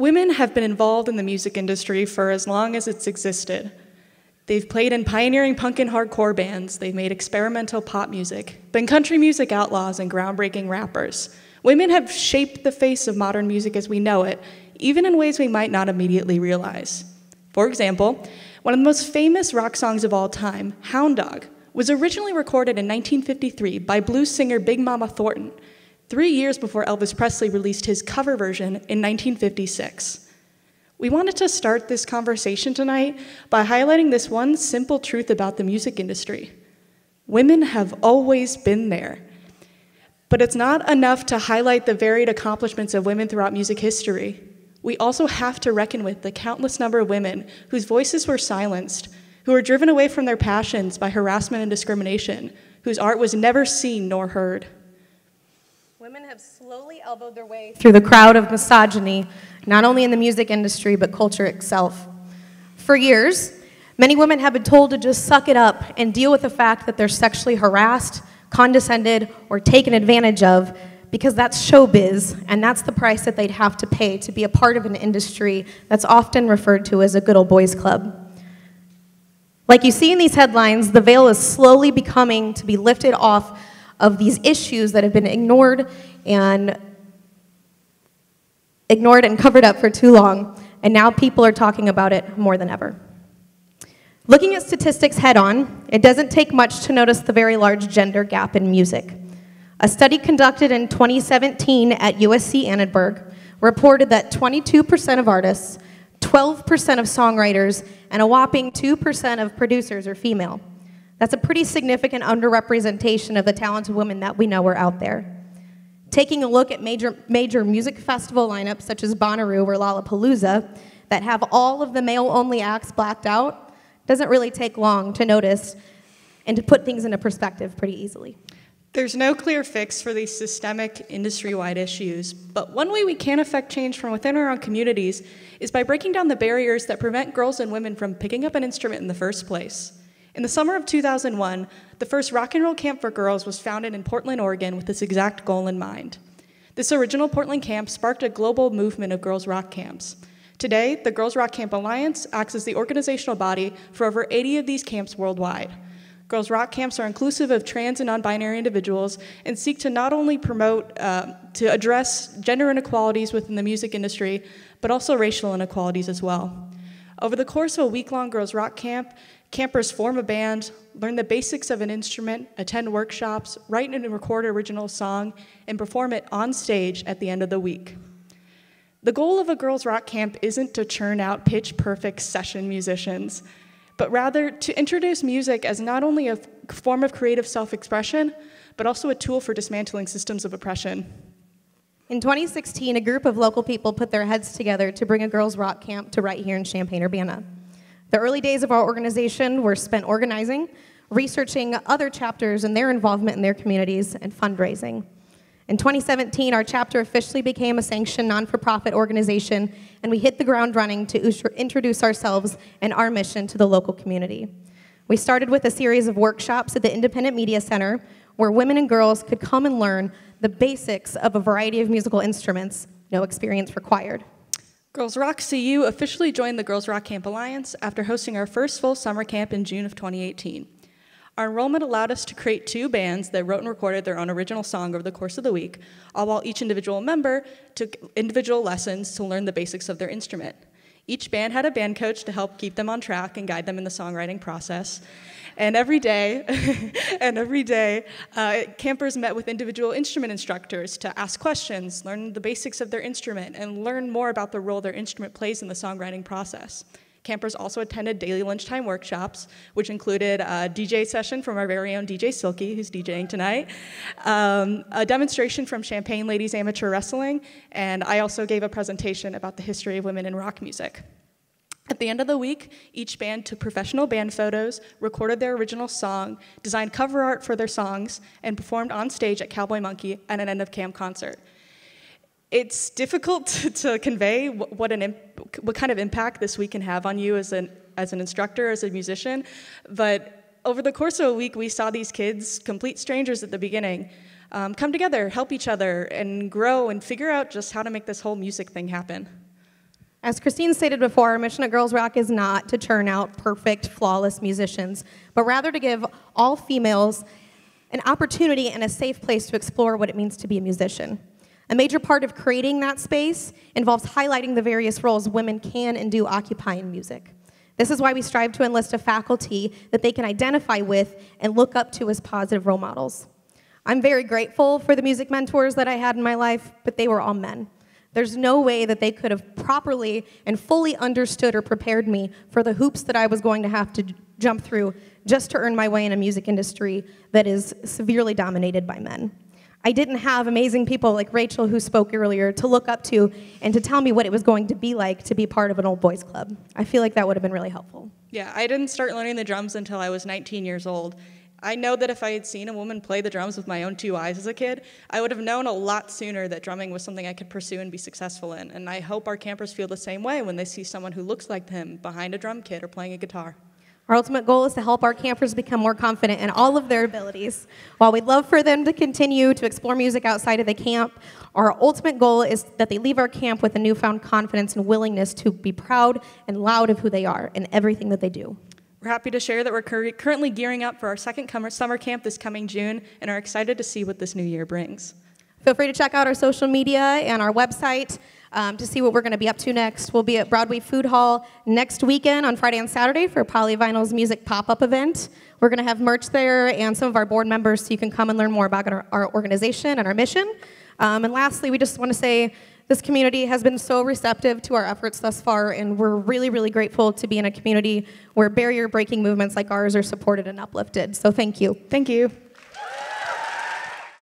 Women have been involved in the music industry for as long as it's existed. They've played in pioneering punk and hardcore bands, they've made experimental pop music, been country music outlaws and groundbreaking rappers. Women have shaped the face of modern music as we know it, even in ways we might not immediately realize. For example, one of the most famous rock songs of all time, Hound Dog, was originally recorded in 1953 by blues singer Big Mama Thornton, 3 years before Elvis Presley released his cover version in 1956. We wanted to start this conversation tonight by highlighting this one simple truth about the music industry. Women have always been there. But it's not enough to highlight the varied accomplishments of women throughout music history. We also have to reckon with the countless number of women whose voices were silenced, who were driven away from their passions by harassment and discrimination, whose art was never seen nor heard. Women have slowly elbowed their way through the crowd of misogyny, not only in the music industry, but culture itself. For years, many women have been told to just suck it up and deal with the fact that they're sexually harassed, condescended, or taken advantage of, because that's showbiz, and that's the price that they'd have to pay to be a part of an industry that's often referred to as a good old boys club. Like you see in these headlines, the veil is slowly becoming to be lifted off of these issues that have been ignored and covered up for too long, and now people are talking about it more than ever. Looking at statistics head-on, it doesn't take much to notice the very large gender gap in music. A study conducted in 2017 at USC Annenberg reported that 22% of artists, 12% of songwriters, and a whopping 2% of producers are female. That's a pretty significant underrepresentation of the talented women that we know are out there. Taking a look at major music festival lineups such as Bonnaroo or Lollapalooza that have all of the male-only acts blacked out doesn't really take long to notice and to put things into perspective pretty easily. There's no clear fix for these systemic, industry-wide issues, but one way we can affect change from within our own communities is by breaking down the barriers that prevent girls and women from picking up an instrument in the first place. In the summer of 2001, the first rock and roll camp for girls was founded in Portland, Oregon with this exact goal in mind. This original Portland camp sparked a global movement of girls' rock camps. Today, the Girls Rock Camp Alliance acts as the organizational body for over 80 of these camps worldwide. Girls Rock Camps are inclusive of trans and non-binary individuals and seek to not only promote, to address gender inequalities within the music industry, but also racial inequalities as well. Over the course of a week-long Girls Rock Camp, campers form a band, learn the basics of an instrument, attend workshops, write and record an original song, and perform it on stage at the end of the week. The goal of a Girls Rock Camp isn't to churn out pitch-perfect session musicians, but rather to introduce music as not only a form of creative self-expression, but also a tool for dismantling systems of oppression. In 2016, a group of local people put their heads together to bring a girls' rock camp to right here in Champaign-Urbana. The early days of our organization were spent organizing, researching other chapters and their involvement in their communities, and fundraising. In 2017, our chapter officially became a sanctioned non-for-profit organization, and we hit the ground running to introduce ourselves and our mission to the local community. We started with a series of workshops at the Independent Media Center, where women and girls could come and learn the basics of a variety of musical instruments, no experience required. Girls Rock CU officially joined the Girls Rock Camp Alliance after hosting our first full summer camp in June of 2018. Our enrollment allowed us to create 2 bands that wrote and recorded their own original song over the course of the week, all while each individual member took individual lessons to learn the basics of their instrument. Each band had a band coach to help keep them on track and guide them in the songwriting process. And every day, campers met with individual instrument instructors to ask questions, learn the basics of their instrument, and learn more about the role their instrument plays in the songwriting process. Campers also attended daily lunchtime workshops, which included a DJ session from our very own DJ Silky, who's DJing tonight, a demonstration from Champaign Ladies Amateur Wrestling, and I also gave a presentation about the history of women in rock music. At the end of the week, each band took professional band photos, recorded their original song, designed cover art for their songs, and performed on stage at Cowboy Monkey at an end-of-camp concert. It's difficult to convey what kind of impact this week can have on you as an instructor, as a musician, but over the course of a week, we saw these kids, complete strangers at the beginning, come together, help each other, and grow and figure out just how to make this whole music thing happen. As Christine stated before, our mission at Girls Rock is not to churn out perfect, flawless musicians, but rather to give all females an opportunity and a safe place to explore what it means to be a musician. A major part of creating that space involves highlighting the various roles women can and do occupy in music. This is why we strive to enlist a faculty that they can identify with and look up to as positive role models. I'm very grateful for the music mentors that I had in my life, but they were all men. There's no way that they could have properly and fully understood or prepared me for the hoops that I was going to have to jump through just to earn my way in a music industry that is severely dominated by men. I didn't have amazing people like Rachel, who spoke earlier, to look up to and to tell me what it was going to be like to be part of an old boys club. I feel like that would have been really helpful. Yeah, I didn't start learning the drums until I was 19 years old. I know that if I had seen a woman play the drums with my own two eyes as a kid, I would have known a lot sooner that drumming was something I could pursue and be successful in. And I hope our campers feel the same way when they see someone who looks like them behind a drum kit or playing a guitar. Our ultimate goal is to help our campers become more confident in all of their abilities. While we'd love for them to continue to explore music outside of the camp, our ultimate goal is that they leave our camp with a newfound confidence and willingness to be proud and loud of who they are in everything that they do. We're happy to share that we're currently gearing up for our second summer camp this coming June and are excited to see what this new year brings. Feel free to check out our social media and our website to see what we're going to be up to next. We'll be at Broadway Food Hall next weekend on Friday and Saturday for Polyvinyl's music pop-up event. We're going to have merch there and some of our board members so you can come and learn more about our organization and our mission. And lastly, we just want to say this community has been so receptive to our efforts thus far, and we're really, really grateful to be in a community where barrier-breaking movements like ours are supported and uplifted. So thank you. Thank you.